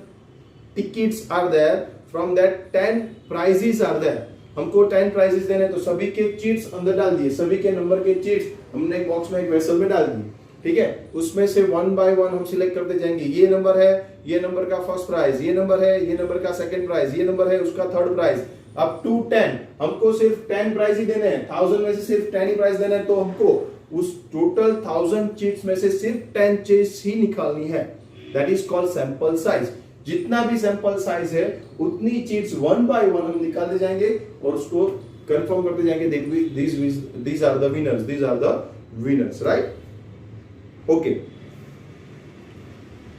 A: tickets are there, from that 10 prizes are there, हमको 10 प्राइजेस देने, तो सभी के चीट्स अंदर डाल दिए, सभी के नंबर के चीट्स हमने एक बॉक्स में एक वेसल में डाल दिए, ठीक है। उसमें से 1 by 1 हम सिलेक्ट करते जाएंगे, ये नंबर है, ये नंबर का फर्स्ट प्राइज, ये नंबर है, ये नंबर का सेकंड प्राइज, ये नंबर है उसका थर्ड प्राइज, अप टू 10। हमको सिर्फ 10 प्राइज ही देने हैं, 1000 में से सिर्फ 10 ही प्राइज देना है, तो हमको उस टोटल 1000 चीट्स में से सिर्फ 10 चीट्स ही निकालनी है, that is called sample size. जितना भी सैंपल साइज है उतनी चीट्स 1 by 1 हम निकालते जाएंगे और उसको कंफर्म करते जाएंगे, these are the winners, right? Okay.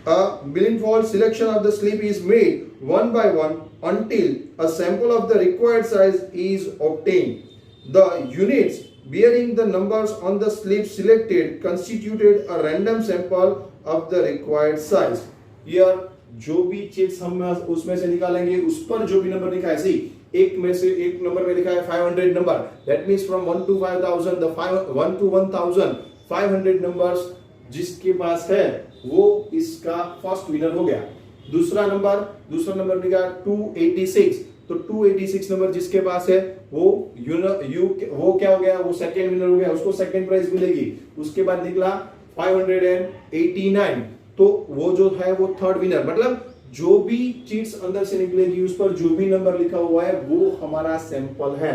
A: A blindfold selection of the slip is made one by one until a sample of the required size is obtained. The units bearing the numbers on the slip selected constituted a random sample of the required size. Here जो भी चीज हम उसमें से निकालेंगे, उस पर जो भी नंबर लिखा है, सी एक में से एक नंबर में लिखा है 500 number, that means from 1 to 5000, the 1 to 1000 500 numbers जिसके पास है वो इसका फर्स्ट विनर हो गया। दूसरा नंबर लिखा 286, तो 286 नंबर जिसके पास है वो वो क्या हो गया, वो सेकंड विनर हो गया, उसको सेकंड प्राइज मिलेगी। उसके बाद निकला 589, तो वो जो है वो थर्ड विनर। मतलब जो भी चीट्स अंदर से निकलेगी उस पर जो भी नंबर लिखा हुआ है वो हमारा सैंपल है,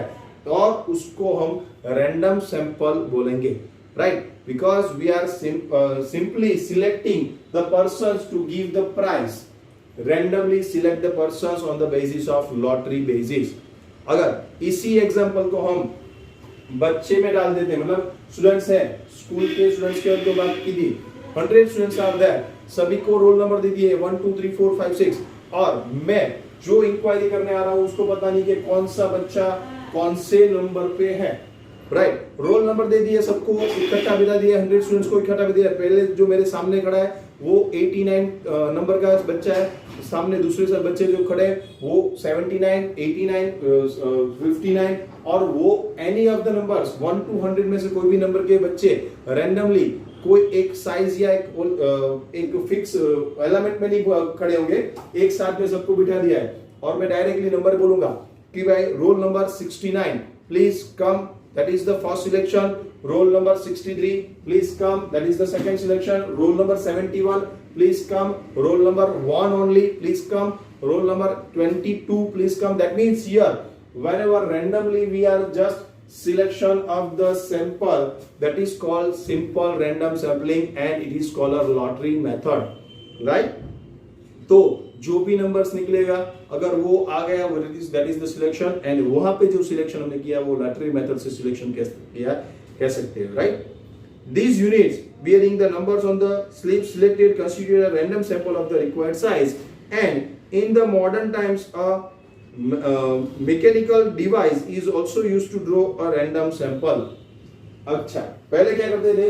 A: और उसको हम रैंडम सैंपल बोलेंगे, right, because we are simply selecting the persons to give the prize, randomly select the persons on the basis of lottery basis। अगर इसी एग्जांपल को हम बच्चे में डाल देते, मतलब स्टूडेंट्स हैं, स्कूल के स्टूडेंट्स की तो बात की थी, 100 स्टूडेंट्स आर देयर, सभी को रोल नंबर दे दिए 1 2 3 4 5 6, और मैं जो इंक्वायरी करने आ रहा हूं उसको पता नहीं कि कौन सा बच्चा कौन से नंबर पे है, राइट। रोल नंबर दे दिए, सबको इकट्ठा बिठा दिया, 100 स्टूडेंट्स को इकट्ठा बिठा दिया। पहले जो मेरे सामने खड़ा है वो 89 नंबर का बच्चा है, सामने दूसरे सब बच्चे जो खड़े हैं वो 79 89 59, और वो any of the numbers 1 to 100 में से कोई भी नंबर के बच्चे रैंडमली कोई एक साइज या एक फिक्स एलिमेंट में नहीं खड़े होंगे, एक साथ में सबको बिठा दिया है, और मैं डायरेक्टली नंबर बोलूंगा कि भाई roll number 69 please come, that is the first selection। roll number 63 please come, that is the second selection। roll number 71 please come, roll number 1 only please come, roll number 22 please come। that means here whenever randomly we are just selection of the sample, that is called simple random sampling and it is called a lottery method, right। तो जो भी numbers निकलेगा अगर वो आ गया वो that is the selection, and वहां पे जो सिलेक्शन हमने किया वो लॉटरी मेथड से सिलेक्शन कह सकते हैं, right. These units bearing the numbers on the slip selected constitute a random sample of the required size, and in the modern times a mechanical device is also used to draw a random sample। अच्छा, पहले क्या करते थे,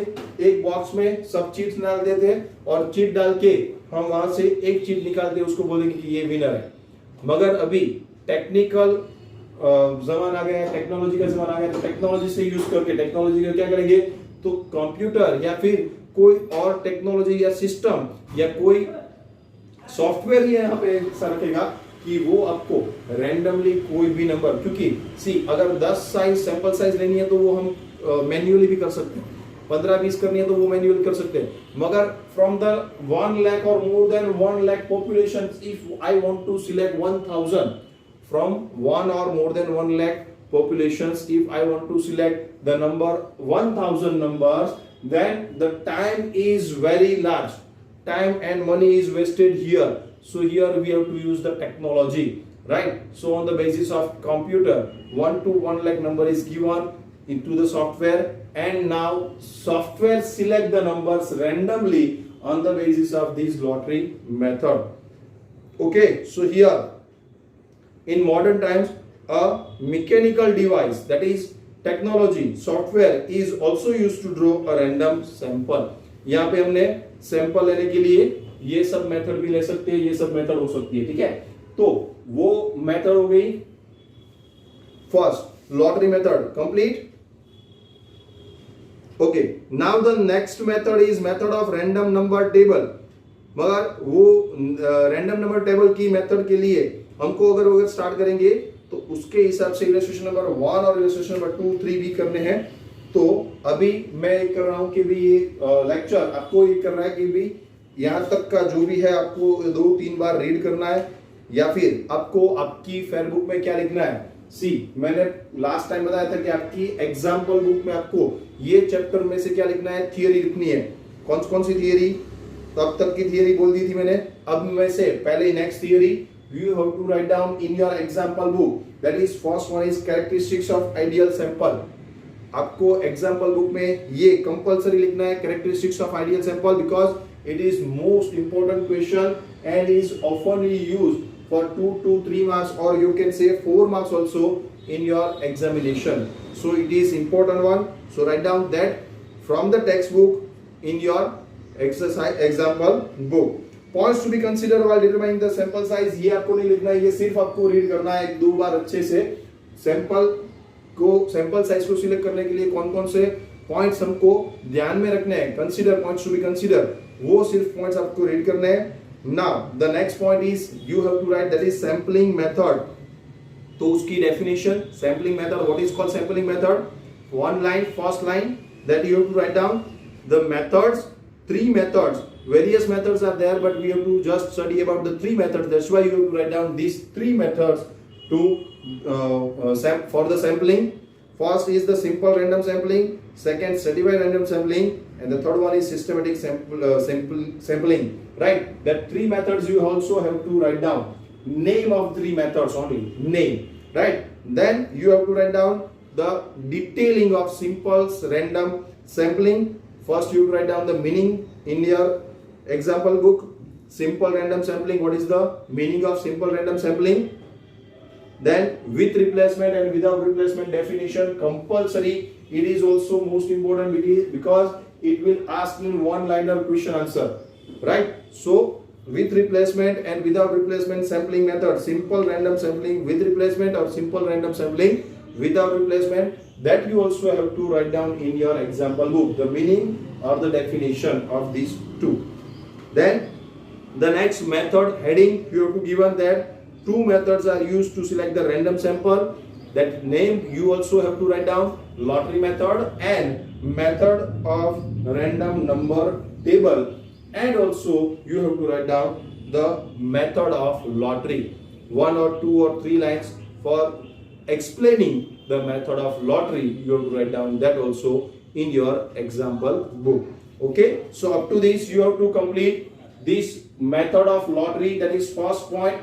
A: एक box में सब cheat डाल देते और चीट डाल के हम वहां से एक चीट निकालते उसको बोलेंगे कि ये विनर है। मगर अभी टेक्निकल जमाना आ गया है, टेक्नोलॉजी का जमाना आ गया, तो टेक्नोलॉजी से यूज करके टेक्नोलॉजी का क्या करेंगे, तो कंप्यूटर या फिर कोई और टेक्नोलॉजी या सिस्टम या कोई सॉफ्टवेयर ही यहाँ पे ऐसा रखेगा कि वो आपको रैंडमली कोई भी नंबर, क्योंकि सी अगर 10 साइज सैंपल साइज लेनी है तो वो हम मैन्युअली भी कर सकते हैं, 15-20 करनी है तो वो मैन्युअली कर सकते हैं, मगर फ्रॉम द 1 लाख और more than 1 lakh population, if I want to select 1000 from 1 और more than 1 lakh populations, if I want to select the number 1000 numbers, then the time is very large, time and money is wasted here. So here we have to use the technology, right? So on the basis of computer, 1 to 1 lakh number is given into the software, and now software select the numbers randomly on the basis of this lottery method. Okay, so here in modern times a mechanical device, that is technology, software is also used to draw a random sample. यहाँ पे हमने sample लेने के लिए ये सब method भी ले सकते हैं, ये सब मेथड हो सकती है, ठीक है। तो वो मेथड हो गई first lottery method complete. Okay, now the next method is method of random number table. मगर वो रैंडम नंबर टेबल की मेथड के लिए हमको अगर स्टार्ट करेंगे तो उसके हिसाब से इलस्ट्रेशन नंबर 1 और इलस्ट्रेशन नंबर 2, 3 भी करने हैं। तो अभी मैं कर रहा हूं कि भी ये लेक्चर आपको ये करना है कि भी यहां तक का जो भी है आपको 2-3 बार रीड करना है, या फिर आपको आपकी फेयरबुक में क्या लिखना है। सी मैंने लास्ट टाइम बताया था कि आपकी एग्जाम्पल बुक में आपको ये चैप्टर में से क्या लिखना है, थियरी लिखनी है। कौन कौन सी थियरी, तब तक की थियरी बोल दी थी मैंने, अब में से पहले next theory you have to write down in your example book, that is first one is characteristics of ideal sample। आपको एग्जाम्पल बुक में ये कंपलसरी लिखना है characteristics of ideal sample, because it is most important question and is oftenly used for 2 to 3 marks, or you can say 4 marks also in your examination. So it is important one, so write down that from the textbook in your exercise example book। Points to be considered while determining the sample size, ये आपको नहीं लिखना है, ये सिर्फ आपको read करना है 1-2 बार अच्छे से। सैंपल साइज को सिलेक्ट करने के लिए कौन कौन से पॉइंट्स हमको ध्यान में रखने हैं, consider points to be consider, वो सिर्फ पॉइंट्स आपको रीड करने हैं। Now the next point is you have to write, that is sampling method. तो उसकी definition, sampling method, what is called sampling method, 1 line, first line, that you have to write down the methods, 3 methods, various methods are there, but we have to just study about the 3 methods. That's why you have to write down these 3 methods to for the sampling. First is the simple random sampling, second stratified random sampling, and the third one is systematic sampling, right? That 3 methods you also have to write down name of 3 methods only, name, right? Then you have to write down the detailing of simple random sampling. First you write down the meaning in your example book, simple random sampling, what is the meaning of simple random sampling, then with replacement and without replacement definition compulsory, it is also most important because it will ask in one liner question answer, right? So with replacement and without replacement sampling method, simple random sampling with replacement or simple random sampling without replacement, that you also have to write down in your example book, the meaning or the definition of these 2. Then the next method heading, you have to given that 2 methods are used to select the random sample. That name you also have to write down, lottery method and method of random number table, and also you have to write down the method of lottery, 1 or 2 or 3 lines for explaining the method of lottery. You have to write down that also in your example book. Okay, so up to this you have to complete this method of lottery, that is first point,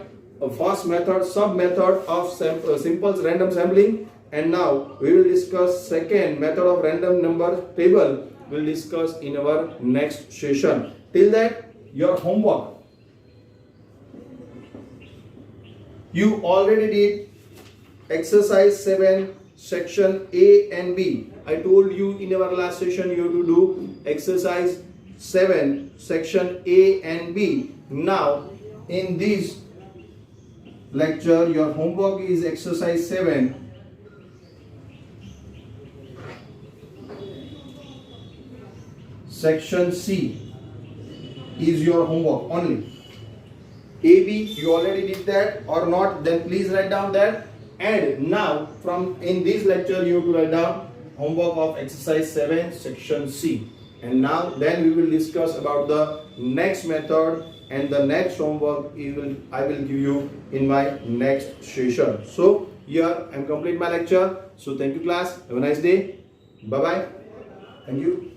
A: first method, sub method of simple random sampling, and now we will discuss second method of random number table, we'll discuss in our next session. Till that, your homework, you already did exercise 7 section A and B. I told you in our last session you have to do exercise 7 section A and B. Now in these lecture, your homework is exercise 7. Section C is your homework only. A, B, you already did that or not? Then please write down that. And now, from in this lecture, you have to write down homework of exercise 7, section C. And now, then we will discuss about the next method and the next homework I will give you in my next session. So here I am complete my lecture. So thank you class. Have a nice day. Bye bye. Thank you.